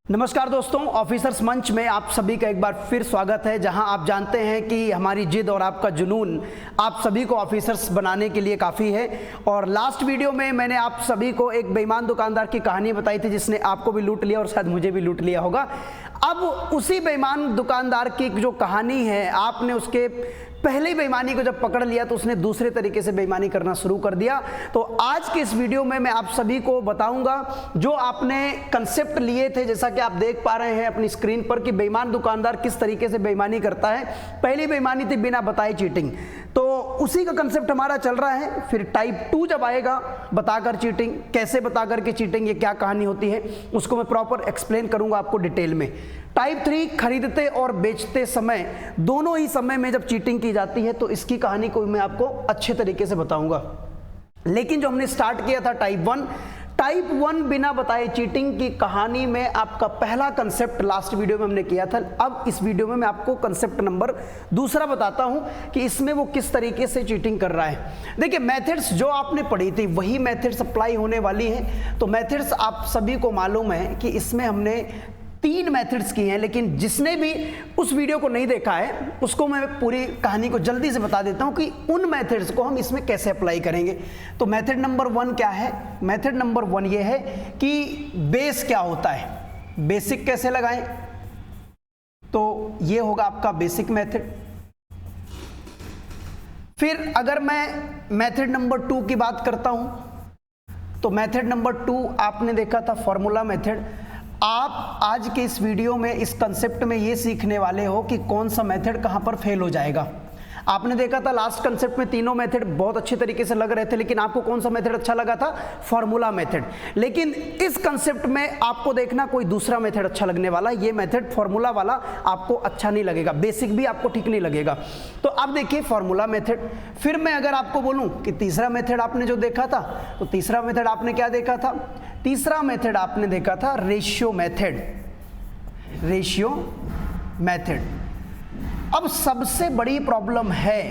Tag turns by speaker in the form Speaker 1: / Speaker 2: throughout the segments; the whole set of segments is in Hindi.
Speaker 1: नमस्कार दोस्तों, ऑफिसर्स मंच में आप सभी का एक बार फिर स्वागत है, जहां आप जानते हैं कि हमारी जिद और आपका जुनून आप सभी को ऑफिसर्स बनाने के लिए काफ़ी है। और लास्ट वीडियो में मैंने आप सभी को एक बेईमान दुकानदार की कहानी बताई थी जिसने आपको भी लूट लिया और शायद मुझे भी लूट लिया होगा। अब उसी बेईमान दुकानदार की जो कहानी है, आपने उसके पहले बेईमानी को जब पकड़ लिया तो उसने दूसरे तरीके से बेईमानी करना शुरू कर दिया। तो आज के इस वीडियो में मैं आप सभी को बताऊंगा जो आपने कंसेप्ट लिए थे, जैसा कि आप देख पा रहे हैं अपनी स्क्रीन पर कि बेईमान दुकानदार किस तरीके से बेईमानी करता है। पहली बेईमानी थी बिना बताए चीटिंग, तो उसी का कंसेप्ट हमारा चल रहा है। फिर टाइप 2 जब आएगा, बताकर चीटिंग, कैसे बताकर के चीटिंग, ये क्या कहानी होती है, उसको मैं प्रॉपर एक्सप्लेन करूंगा आपको डिटेल में। टाइप 3 खरीदते और बेचते समय, दोनों ही समय में जब चीटिंग की जाती है तो इसकी कहानी को मैं आपको अच्छे तरीके से बताऊंगा। लेकिन जो हमने स्टार्ट किया था टाइप 1 बिना बताए चीटिंग की कहानी में आपका पहला कंसेप्ट लास्ट वीडियो में हमने किया था। अब इस वीडियो में मैं आपको कंसेप्ट नंबर दूसरा बताता हूं कि इसमें वो किस तरीके से चीटिंग कर रहा है। देखिए, मेथड्स जो आपने पढ़ी थी वही मेथड्स अप्लाई होने वाली है। तो मेथड्स आप सभी को मालूम है कि इसमें हमने 3 मेथड्स की हैं, लेकिन जिसने भी उस वीडियो को नहीं देखा है उसको मैं पूरी कहानी को जल्दी से बता देता हूं कि उन मेथड्स को हम इसमें कैसे अप्लाई करेंगे। तो मेथड नंबर 1 क्या है? मेथड नंबर 1 ये है कि बेस क्या होता है, बेसिक कैसे लगाएं। तो ये होगा आपका बेसिक मेथड। फिर अगर मैं मेथड नंबर 2 की बात करता हूं तो मेथड नंबर 2 आपने देखा था फॉर्मूला मेथड। आप आज के इस वीडियो में इस कंसेप्ट में ये सीखने वाले हो कि कौन सा मेथड कहां पर फेल हो जाएगा। आपने देखा था लास्ट कंसेप्ट में तीनों मेथड बहुत अच्छे तरीके से लग रहे थे, लेकिन आपको कौन सा मेथड अच्छा लगा था? Formula method. लेकिन इस कंसेप्ट में आपको देखना कोई दूसरा मेथड अच्छा लगने वाला। ये मेथड फॉर्मूला वाला आपको अच्छा नहीं लगेगा, बेसिक भी आपको ठीक नहीं लगेगा। तो अब देखिए फॉर्मूला मेथड। फिर मैं अगर आपको बोलूं कि तीसरा मेथड आपने जो देखा था, तो तीसरा मेथड आपने क्या देखा था? तीसरा मेथड आपने देखा था रेशियो मेथड। Ratio method. अब सबसे बड़ी प्रॉब्लम है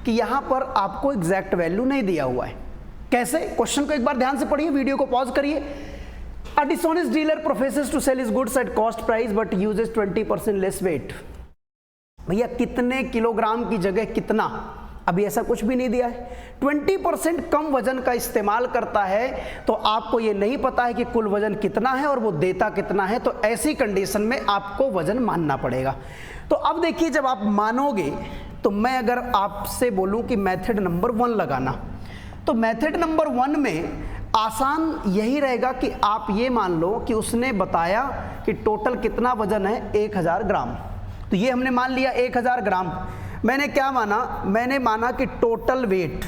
Speaker 1: कि यहां पर आपको एग्जैक्ट वैल्यू नहीं दिया हुआ है। कैसे? क्वेश्चन को एक बार ध्यान से पढ़िए, वीडियो को पॉज करिए। A dishonest dealer professes to sell his goods at cost price but uses 20% less weight. भैया कितने किलोग्राम की जगह कितना? अभी ऐसा कुछ भी नहीं दिया है। 20% कम वजन का इस्तेमाल करता है, तो आपको ये नहीं पता है कि कुल वजन कितना है और वो देता कितना है। तो ऐसी कंडीशन में आपको वजन मानना पड़ेगा। तो अब देखिए, जब आप मानोगे तो मैं अगर आपसे बोलूं कि मेथड नंबर 1 लगाना, तो मेथड नंबर 1 में आसान यही रहेगा कि आप ये मान लो कि उसने बताया कि टोटल कितना वजन है, 1000 ग्राम। तो ये हमने मान लिया 1000 ग्राम। मैंने क्या माना? मैंने माना कि टोटल वेट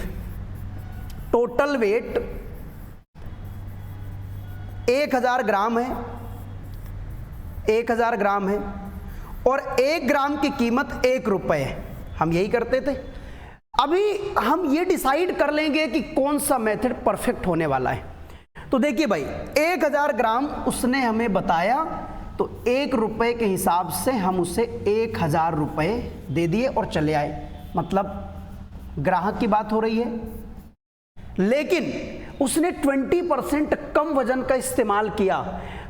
Speaker 1: 1000 ग्राम है, 1000 ग्राम है और 1 ग्राम की कीमत 1 रुपए है। हम यही करते थे। अभी हम ये डिसाइड कर लेंगे कि कौन सा मेथड परफेक्ट होने वाला है। तो देखिए भाई, 1000 ग्राम उसने हमें बताया, तो 1 रुपए के हिसाब से हम उसे 1000 रुपए दे दिए और चले आए। मतलब ग्राहक की बात हो रही है। लेकिन उसने 20% कम वजन का इस्तेमाल किया।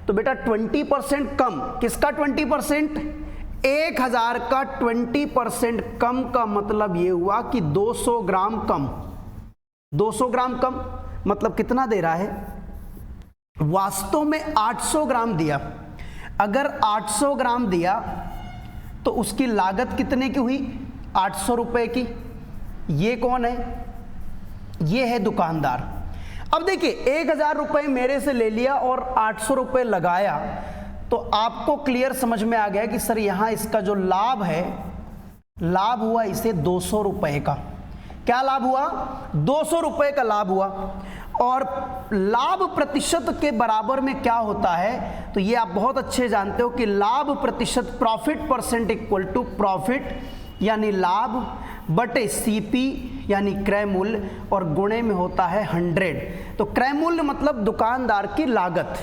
Speaker 1: तो बेटा 20% कम, किसका 20%? 1000 का 20% कम का मतलब ये हुआ कि 200 ग्राम कम। 200 ग्राम कम मतलब कितना दे रहा है? वास्तव में 800 ग्राम दिया। अगर 800 ग्राम दिया तो उसकी लागत कितने की हुई? 800 रुपए की। ये कौन है? ये है दुकानदार। अब देखिए, 1000 रुपए मेरे से ले लिया और 800 रुपए लगाया, तो आपको क्लियर समझ में आ गया कि सर यहां इसका जो लाभ है, लाभ हुआ इसे 200 रुपए का। क्या लाभ हुआ? 200 रुपए का लाभ हुआ। और लाभ प्रतिशत के बराबर में क्या होता है? तो ये आप बहुत अच्छे जानते हो कि लाभ प्रतिशत, profit percent equal to profit यानी लाभ बटे सीपी यानी क्रय मूल्य, और गुणे में होता है 100। तो क्रय मूल्य मतलब दुकानदार की लागत।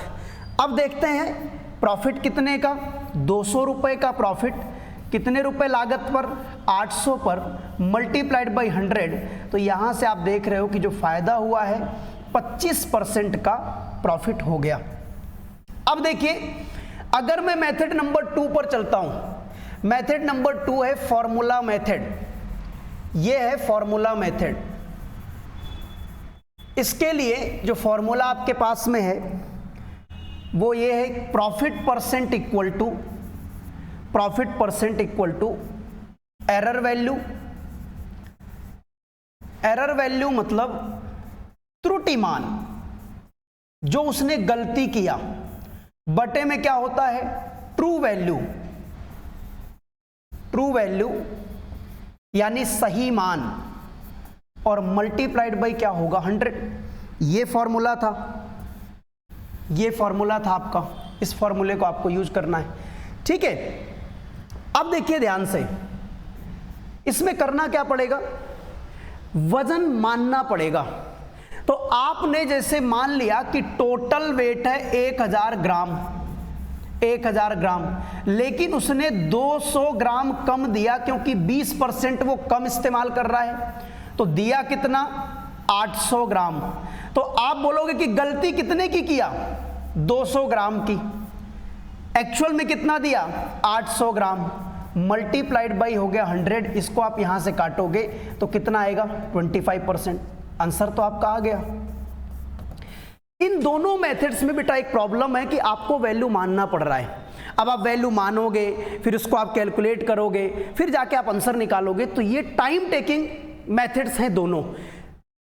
Speaker 1: अब देखते हैं प्रॉफिट कितने का? 200 रुपए का प्रॉफिट। कितने रुपए लागत पर? 800 पर, मल्टीप्लाइड बाई 100। तो यहां से आप देख रहे हो कि जो फायदा हुआ है 25% का प्रॉफिट हो गया। अब देखिए, अगर मैं मेथड नंबर 2 पर चलता हूं, मेथड नंबर 2 है फॉर्मूला मेथड, ये है फॉर्मूला मेथड। इसके लिए जो फॉर्मूला आपके पास में है वो ये है, profit percent equal to error value. Error value मतलब त्रुटिमान, जो उसने गलती किया, बटे में क्या होता है, ट्रू वैल्यू यानी सही मान, और मल्टीप्लाइड बाई क्या होगा, 100। ये फॉर्मूला था आपका, इस फॉर्मूले को आपको यूज करना है, ठीक है। अब देखिए ध्यान से, इसमें करना क्या पड़ेगा, वजन मानना पड़ेगा। तो आपने जैसे मान लिया कि टोटल वेट है 1000 ग्राम, लेकिन उसने 200 ग्राम कम दिया, क्योंकि 20% वो कम इस्तेमाल कर रहा है, तो दिया कितना, 800 ग्राम। तो आप बोलोगे कि गलती कितने की किया, 200 ग्राम की, एक्चुअल में कितना दिया, 800 ग्राम, मल्टीप्लाइड बाई हो गया 100। इसको आप यहां से काटोगे तो कितना आएगा, 25%। आंसर तो आपका आ गया। इन दोनों मेथड्स में बेटा एक प्रॉब्लम है कि आपको वैल्यू मानना पड़ रहा है। अब आप वैल्यू मानोगे, फिर उसको आप कैलकुलेट करोगे, फिर जाके आप आंसर निकालोगे, तो ये टाइम टेकिंग मेथड्स हैं दोनों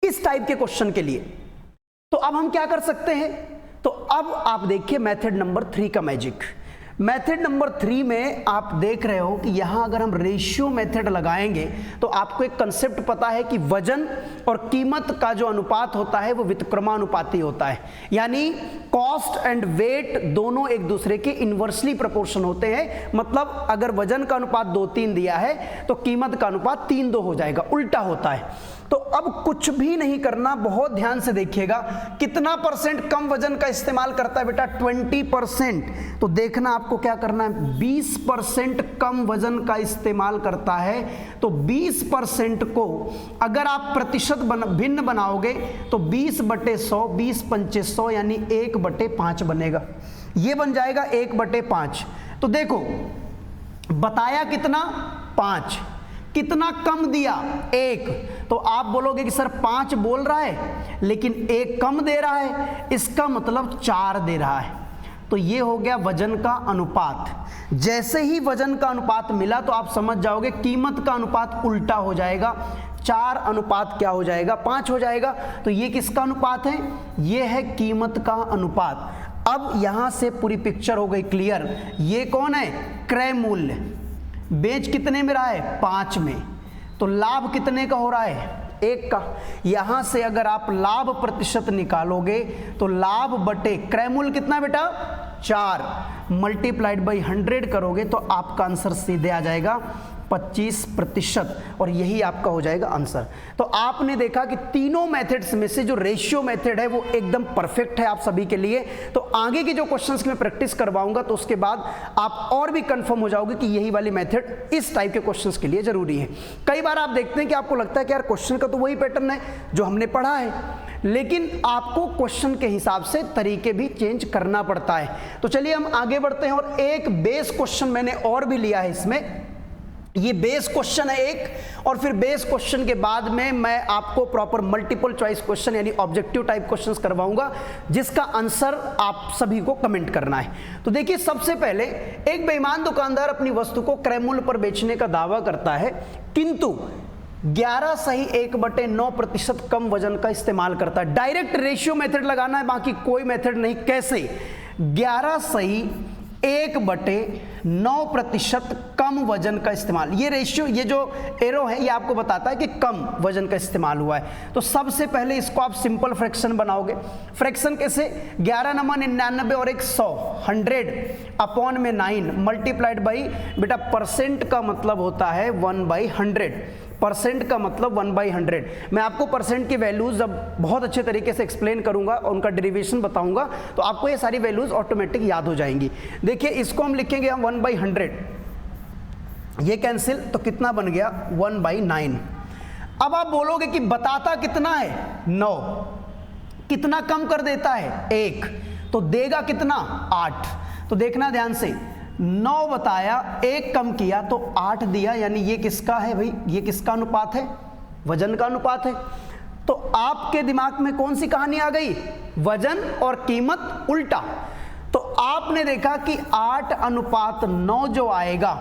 Speaker 1: इस टाइप के क्वेश्चन के लिए। तो अब हम क्या कर सकते हैं, तो अब आप देखिए मेथड नंबर 3 का मैजिक। मेथड नंबर 3 में आप देख रहे हो कि यहां अगर हम रेशियो मेथड लगाएंगे तो आपको एक कंसेप्ट पता है कि वजन और कीमत का जो अनुपात होता है वो व्युत्क्रमानुपाती होता है, यानी कॉस्ट एंड वेट दोनों एक दूसरे के इन्वर्सली प्रोपोर्शन होते हैं। मतलब अगर वजन का अनुपात 2:3 दिया है तो कीमत का अनुपात 3:2 हो जाएगा, उल्टा होता है। तो अब कुछ भी नहीं करना, बहुत ध्यान से देखिएगा, कितना परसेंट कम वजन का इस्तेमाल करता है बेटा, 20%। तो देखना आपको क्या करना है, 20% कम वजन का इस्तेमाल करता है, तो 20% को अगर आप प्रतिशत भिन्न बनाओगे तो 20/100, 20×5 यानी 1/5 बनेगा, ये बन जाएगा 1/5। तो देखो बताया कितना, 5, कितना कम दिया, 1। तो आप बोलोगे कि सर 5 बोल रहा है लेकिन 1 कम दे रहा है, इसका मतलब 4 दे रहा है। तो ये हो गया वजन का अनुपात। जैसे ही वजन का अनुपात मिला तो आप समझ जाओगे कीमत का अनुपात उल्टा हो जाएगा, 4 अनुपात क्या हो जाएगा, 5 हो जाएगा। तो ये किसका अनुपात है, ये है कीमत का अनुपात। अब यहां से पूरी पिक्चर हो गई क्लियर। ये कौन है, क्रय मूल्य, बेच कितने में रहा है, 5 में, तो लाभ कितने का हो रहा है, 1 का। यहां से अगर आप लाभ प्रतिशत निकालोगे तो लाभ बटे क्रय मूल्य कितना बेटा, 4, मल्टीप्लाइड बाई 100 करोगे तो आपका आंसर सीधे आ जाएगा 25%, और यही आपका हो जाएगा आंसर। तो आपने देखा कि तीनों मेथड्स में से जो रेशियो मेथड है वो एकदम परफेक्ट है आप सभी के लिए। तो आगे की जो क्वेश्चंस की मैं प्रैक्टिस करवाऊंगा तो उसके बाद आप और भी कंफर्म हो जाओगे कि यही वाली मेथड इस टाइप के क्वेश्चंस के लिए जरूरी है। कई बार आप देखते हैं कि आपको लगता है कि यार क्वेश्चन का तो वही पैटर्न है जो हमने पढ़ा है, लेकिन आपको क्वेश्चन के हिसाब से तरीके भी चेंज करना पड़ता है। तो चलिए हम आगे बढ़ते हैं, और एक बेस क्वेश्चन मैंने और भी लिया है इसमें। ये बेस क्वेश्चन है एक, और फिर बेस क्वेश्चन के बाद में मैं आपको प्रॉपर मल्टीपल चॉइस क्वेश्चन यानी ऑब्जेक्टिव टाइप क्वेश्चंस करवाऊंगा, जिसका आंसर आप सभी को कमेंट करना है। तो देखिए सबसे पहले, एक बेईमान दुकानदार अपनी वस्तु को क्रय मूल्य पर बेचने का दावा करता है, किंतु 11 सही 1/9% कम वजन का इस्तेमाल करता है। डायरेक्ट रेशियो मेथड लगाना है, बाकी कोई मेथड नहीं। कैसे, 11 सही 1/9% कम वजन का इस्तेमाल। ये रेशियो, ये जो एरो है ये आपको बताता है कि कम वजन का इस्तेमाल हुआ है। तो सबसे पहले इसको आप सिंपल फ्रैक्शन बनाओगे। फ्रैक्शन कैसे, 11 9 99 और 100, 100/9 मल्टीप्लाइड बाई, बेटा परसेंट का मतलब होता है 1/100, परसेंट का मतलब 1/100। मैं आपको परसेंट की वैल्यूज जब बहुत अच्छे तरीके से एक्सप्लेन करूंगा और उनका डेरिवेशन बताऊंगा तो आपको ये सारी वैल्यूज ऑटोमेटिक याद हो जाएंगी। देखिए इसको हम लिखेंगे हम 1/100, ये कैंसिल, तो कितना बन गया 1/9। अब आप बोलोगे कि बताता कितना है 9, कितना कम कर देता है 1, तो देगा कितना 8। तो देखना ध्यान से, 9 बताया, 1 कम किया तो 8 दिया, यानी ये किसका है भाई, ये किसका अनुपात है, वजन का अनुपात है। तो आपके दिमाग में कौन सी कहानी आ गई, वजन और कीमत उल्टा। तो आपने देखा कि 8:9 जो आएगा,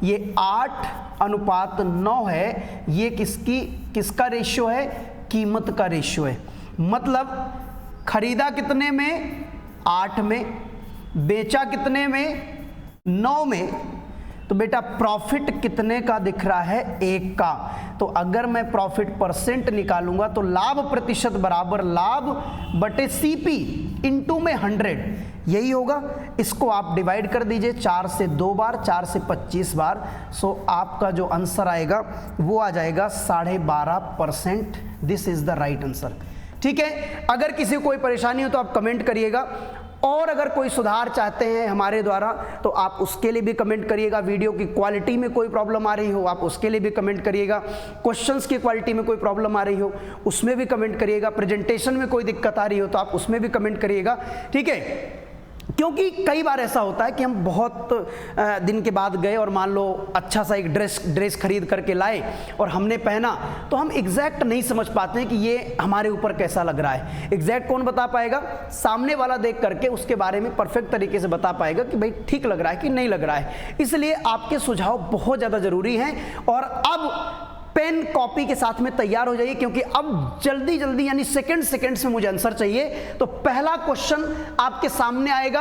Speaker 1: ये 8:9 है, ये किसका रेशियो है, कीमत का रेशियो है। मतलब खरीदा कितने में, 8 में, बेचा कितने में, 9 में। तो बेटा प्रॉफिट कितने का दिख रहा है, 1 का। तो अगर मैं प्रॉफिट परसेंट निकालूंगा तो लाभ प्रतिशत बराबर लाभ बटे सीपी इंटू में 100, यही होगा। इसको आप डिवाइड कर दीजिए 4 से 2 बार, 4 से 25 बार। सो आपका जो आंसर आएगा वो आ जाएगा 12.5%। This is the right answer. ठीक है, अगर किसी को कोई परेशानी हो तो आप कमेंट करिएगा, और अगर कोई सुधार चाहते हैं हमारे द्वारा तो आप उसके लिए भी कमेंट करिएगा। वीडियो की क्वालिटी में कोई प्रॉब्लम आ रही हो आप उसके लिए भी कमेंट करिएगा। क्वेश्चंस की क्वालिटी में कोई प्रॉब्लम आ रही हो उसमें भी कमेंट करिएगा। प्रेजेंटेशन में कोई दिक्कत आ रही हो तो आप उसमें भी कमेंट करिएगा। ठीक है, क्योंकि कई बार ऐसा होता है कि हम बहुत दिन के बाद गए और मान लो अच्छा सा एक ड्रेस खरीद करके लाए और हमने पहना, तो हम एग्जैक्ट नहीं समझ पाते हैं कि ये हमारे ऊपर कैसा लग रहा है। एग्जैक्ट कौन बता पाएगा, सामने वाला देख करके उसके बारे में परफेक्ट तरीके से बता पाएगा कि भाई ठीक लग रहा है कि नहीं लग रहा है। इसलिए आपके सुझाव बहुत ज़्यादा ज़रूरी हैं। और अब पेन कॉपी के साथ में तैयार हो जाइए, क्योंकि अब जल्दी जल्दी यानी सेकंड्स में मुझे आंसर चाहिए। तो पहला क्वेश्चन आपके सामने आएगा,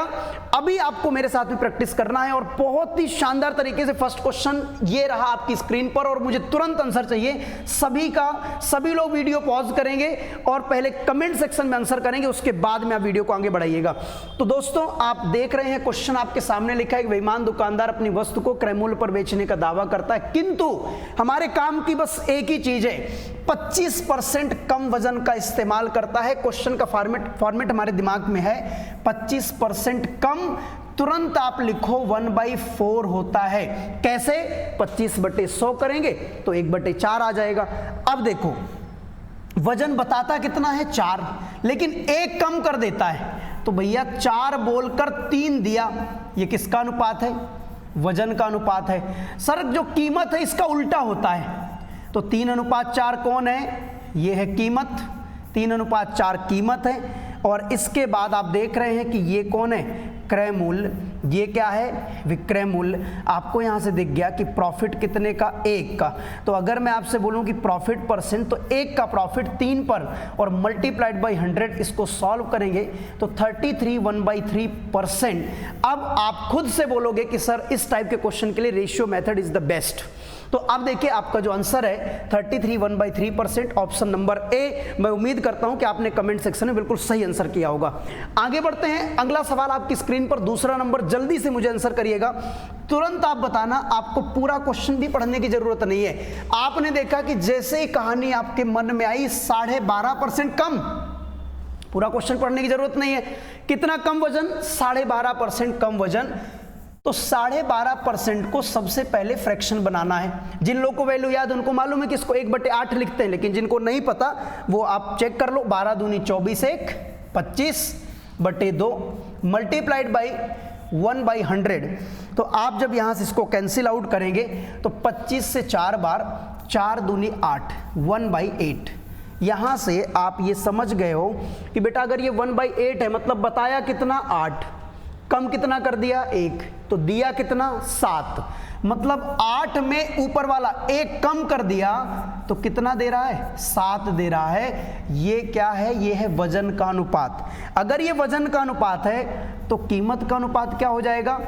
Speaker 1: अभी आपको मेरे साथ में प्रैक्टिस करना है और बहुत ही शानदार तरीके से फर्स्ट क्वेश्चन ये रहा आपकी स्क्रीन पर और मुझे तुरंत आंसर चाहिए। सभी लोग वीडियो पॉज करेंगे और पहले कमेंट सेक्शन में आंसर करेंगे, उसके बाद में आप वीडियो को आगे बढ़ाइएगा। तो दोस्तों आप देख रहे हैं क्वेश्चन आपके सामने लिखा है, बेईमान दुकानदार अपनी वस्तु को क्रय मूल्य पर बेचने का दावा करता है, किंतु हमारे काम की बस एक ही चीज है, 25% कम वजन का इस्तेमाल करता है। क्वेश्चन का फॉर्मेट हमारे दिमाग में है 25% कम। तुरंत आप लिखो 1/4 होता है। कैसे, 25/100 करेंगे तो 1/4 आ जाएगा। अब देखो वजन बताता कितना है 4, लेकिन 1 कम कर देता है। तो भैया 4 बोलकर 3 दिया, ये किसका अनुपात है, वजन का अनुपात है। सर जो कीमत है इसका उल्टा होता है, तो 3:4 कौन है, ये है कीमत, 3:4 कीमत है। और इसके बाद आप देख रहे हैं कि ये कौन है, क्रय मूल्य, ये क्या है, विक्रय मूल्य। आपको यहां से दिख गया कि प्रॉफिट कितने का, 1 का। तो अगर मैं आपसे बोलूं कि प्रॉफिट परसेंट, तो 1 का प्रॉफिट 3 पर और मल्टीप्लाइड बाई 100, इसको सॉल्व करेंगे तो 33 1/3%। अब आप खुद से बोलोगे कि सर इस टाइप के क्वेश्चन के लिए ratio method is the best. तो अब देखिए आपका जो आंसर है 33 1/3%, ऑप्शन नंबर ए। मैं उम्मीद करता हूं कि आपने कमेंट सेक्शन में बिल्कुल सही आंसर किया होगा। आगे बढ़ते हैं, अगला सवाल आपकी स्क्रीन पर, दूसरा नंबर, जल्दी से मुझे आंसर करिएगा, तुरंत आप बताना, आपको पूरा क्वेश्चन भी पढ़ने की जरूरत नहीं है। आपने देखा कि जैसे ही कहानी आपके मन में आई 12.5% कम, पूरा क्वेश्चन पढ़ने की जरूरत नहीं है। कितना कम वजन, 12.5% कम वजन। तो 12.5% को सबसे पहले फ्रैक्शन बनाना है। जिन लोगों को वैल्यू याद उनको मालूम है कि इसको 1/8 लिखते हैं, लेकिन जिनको नहीं पता वो आप चेक कर लो। 12 दूनी 24, 1 25/2 मल्टीप्लाइड बाई 1/100। तो आप जब यहां से इसको कैंसिल आउट करेंगे तो 25 से 4 बार, 4 दूनी 8, 1/8। यहां से आप ये समझ गए हो कि बेटा अगर ये 1/8 है मतलब बताया कितना 8, कम कितना कर दिया 1, तो दिया कितना 7, मतलब 8 में ऊपर वाला 1 कम कर दिया तो कितना दे रहा है 7 दे रहा है। ये क्या है, ये है वजन का अनुपात। अगर ये वजन का अनुपात है तो कीमत का अनुपात क्या हो जाएगा,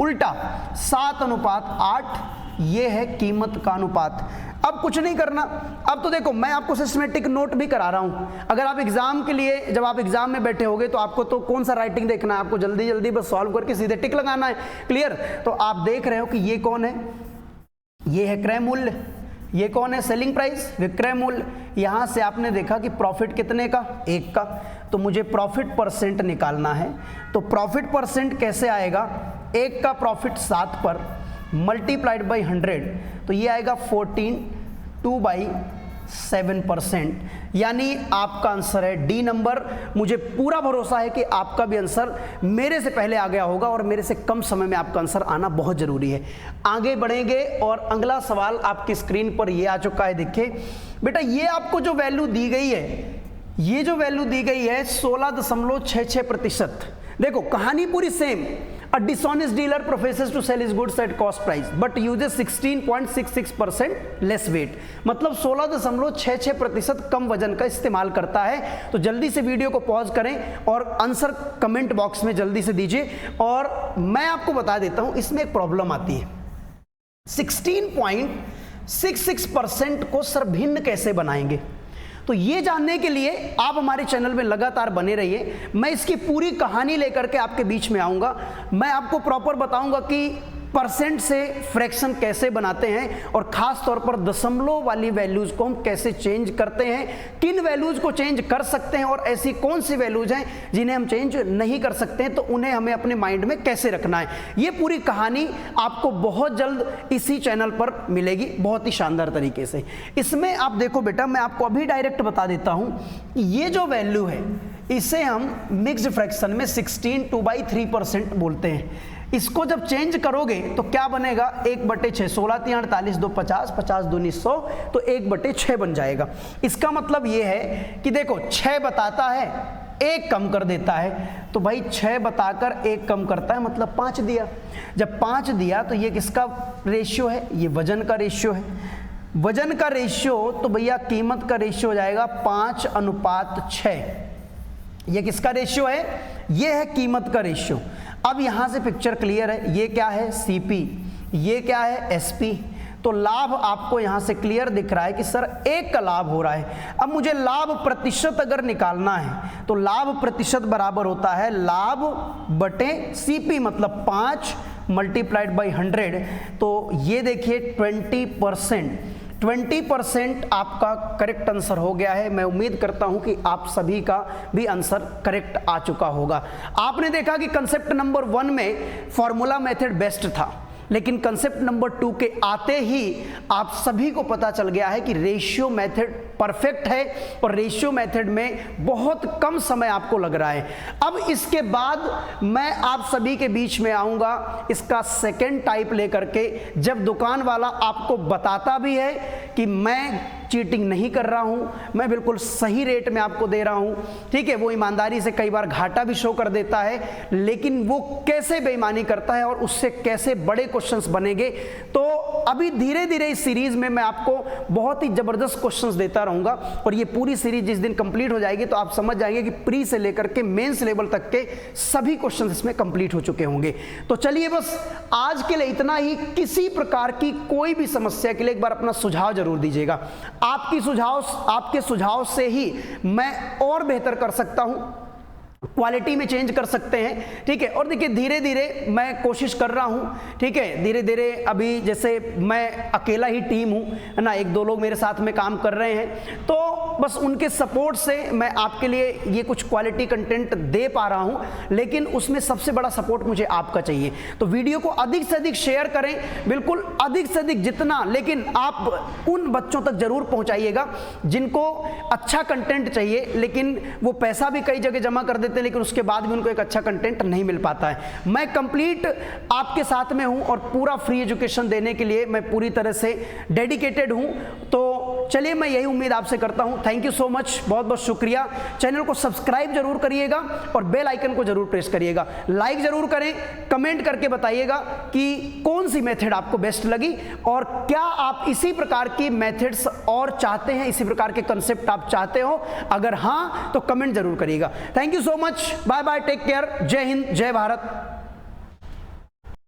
Speaker 1: उल्टा, 7:8, ये है कीमत का अनुपात। अब कुछ नहीं करना, अब तो देखो मैं आपको सिस्टमेटिक नोट भी करा रहा हूं। अगर आप एग्जाम के लिए, जब आप एग्जाम में बैठे होगे तो आपको तो कौन सा राइटिंग देखना है, आपको जल्दी जल्दी बस सॉल्व करके सीधे टिक लगाना है। क्लियर। तो आप देख रहे हो कि ये कौन है, ये है क्रय मूल्य, ये कौन है सेलिंग प्राइस, विक्रय मूल्य। यहां से आपने देखा कि प्रॉफिट कितने का, 1 का, तो मुझे प्रॉफिट परसेंट निकालना है। तो प्रॉफिट परसेंट कैसे आएगा, 1 का प्रॉफिट 7 पर मल्टीप्लाइड बाई 100, तो ये आएगा 14, 2/7%। यानी आपका आंसर है डी नंबर। मुझे पूरा भरोसा है कि आपका भी आंसर मेरे से पहले आ गया होगा और मेरे से कम समय में आपका आंसर आना बहुत जरूरी है। आगे बढ़ेंगे और अगला सवाल आपकी स्क्रीन पर ये आ चुका है। देखिए बेटा, ये आपको जो वैल्यू दी गई है, ये जो वैल्यू दी गई है 16.66%। देखो कहानी पूरी same. A dishonest dealer professes to sell his goods at cost price but uses 16.66% less weight। मतलब 16.66% कम वजन का इस्तेमाल करता है। तो जल्दी से वीडियो को पॉज करें और आंसर कमेंट बॉक्स में जल्दी से दीजिए। और मैं आपको बता देता हूं, इसमें एक प्रॉब्लम आती है। 16.66% को सर भिन्न कैसे बनाएंगे? तो ये जानने के लिए आप हमारे चैनल में लगातार बने रहिए। मैं इसकी पूरी कहानी लेकर के आपके बीच में आऊँगा। मैं आपको प्रॉपर बताऊँगा कि परसेंट से फ्रैक्शन कैसे बनाते हैं और ख़ास तौर पर दशमलव वाली वैल्यूज़ को हम कैसे चेंज करते हैं, किन वैल्यूज़ को चेंज कर सकते हैं और ऐसी कौन सी वैल्यूज़ हैं जिन्हें हम चेंज नहीं कर सकते हैं, तो उन्हें हमें अपने माइंड में कैसे रखना है। ये पूरी कहानी आपको बहुत जल्द इसी चैनल पर मिलेगी, बहुत ही शानदार तरीके से। इसमें आप देखो बेटा, मैं आपको अभी डायरेक्ट बता देता हूँ, ये जो वैल्यू है इसे हम मिक्स्ड फ्रैक्शन में 16/3% बोलते हैं। इसको जब चेंज करोगे तो क्या बनेगा? 1/6, 16 3 48 2 50, 50 2 100, तो 1/6 बन जाएगा। इसका मतलब ये है कि देखो 6 बताता है, 1 कम कर देता है, तो भाई 6 बताकर 1 कम करता है, मतलब 5 दिया। जब 5 दिया तो ये किसका रेशियो है? ये वजन का रेशियो है। वजन का रेशियो तो भैया कीमत का रेशियो हो जाएगा 5:6। ये किसका रेशियो है? ये है कीमत का रेशियो। अब यहां से पिक्चर क्लियर है। ये क्या है? सीपी, ये क्या है? एसपी। तो लाभ आपको यहां से क्लियर दिख रहा है कि सर 1 का लाभ हो रहा है। अब मुझे लाभ प्रतिशत अगर निकालना है तो लाभ प्रतिशत बराबर होता है लाभ बटे सीपी, मतलब 5 मल्टीप्लाइड बाई 100। तो ये देखिए 20% आपका करेक्ट आंसर हो गया है। मैं उम्मीद करता हूं कि आप सभी का भी आंसर करेक्ट आ चुका होगा। आपने देखा कि कंसेप्ट नंबर 1 में फॉर्मूला मेथड बेस्ट था, लेकिन कंसेप्ट नंबर 2 के आते ही आप सभी को पता चल गया है कि रेशियो मेथड परफेक्ट है और रेशियो मेथड में बहुत कम समय आपको लग रहा है। अब इसके बाद मैं आप सभी के बीच में आऊँगा इसका सेकेंड टाइप लेकर के, जब दुकान वाला आपको बताता भी है कि मैं चीटिंग नहीं कर रहा हूं, मैं बिल्कुल सही रेट में आपको दे रहा हूं, ठीक है। वो ईमानदारी से कई बार घाटा भी शो कर देता है, लेकिन वो कैसे बेईमानी करता है और उससे कैसे बड़े क्वेश्चंस बनेंगे। तो अभी धीरे धीरे इस सीरीज में मैं आपको बहुत ही जबरदस्त क्वेश्चंस देता रहूंगा और ये पूरी सीरीज जिस दिन कंप्लीट हो जाएगी तो आप समझ जाएंगे कि प्री से लेकर के मेंस लेवल तक के सभी क्वेश्चंस इसमें कंप्लीट हो चुके होंगे। तो चलिए बस आज के लिए इतना ही। किसी प्रकार की कोई भी समस्या के लिए एक बार अपना सुझाव जरूर दीजिएगा। आपके सुझाव से ही मैं और बेहतर कर सकता हूं, क्वालिटी में चेंज कर सकते हैं, ठीक है। और देखिए धीरे धीरे मैं कोशिश कर रहा हूं, ठीक है। धीरे धीरे अभी जैसे मैं अकेला ही टीम हूं, है ना, 1-2 लोग मेरे साथ में काम कर रहे हैं, तो बस उनके सपोर्ट से मैं आपके लिए ये कुछ क्वालिटी कंटेंट दे पा रहा हूं, लेकिन उसमें सबसे बड़ा सपोर्ट मुझे आपका चाहिए। तो वीडियो को अधिक से अधिक शेयर करें, बिल्कुल अधिक से अधिक जितना, लेकिन आप उन बच्चों तक जरूर पहुंचाइएगा जिनको अच्छा कंटेंट चाहिए, लेकिन वो पैसा भी कई जगह जमा कर देते हैं, लेकिन उसके बाद भी उनको एक अच्छा कंटेंट नहीं मिल पाता है। मैं कंप्लीट आपके साथ में हूं और पूरा फ्री एजुकेशन देने के लिए मैं पूरी तरह से डेडिकेटेड हूं। तो चलिए मैं यही उम्मीद आपसे करता हूं। थैंक यू सो मच, बहुत बहुत शुक्रिया। चैनल को सब्सक्राइब जरूर करिएगा और बेल आइकन को जरूर प्रेस करिएगा। लाइक जरूर करें, कमेंट करके बताइएगा कि कौन सी मेथड आपको बेस्ट लगी और क्या आप इसी प्रकार की मेथड्स और चाहते हैं, इसी प्रकार के कंसेप्ट आप चाहते हो। अगर हाँ तो कमेंट जरूर करिएगा। Thank you so much, bye bye, take care, जय हिंद, जय भारत।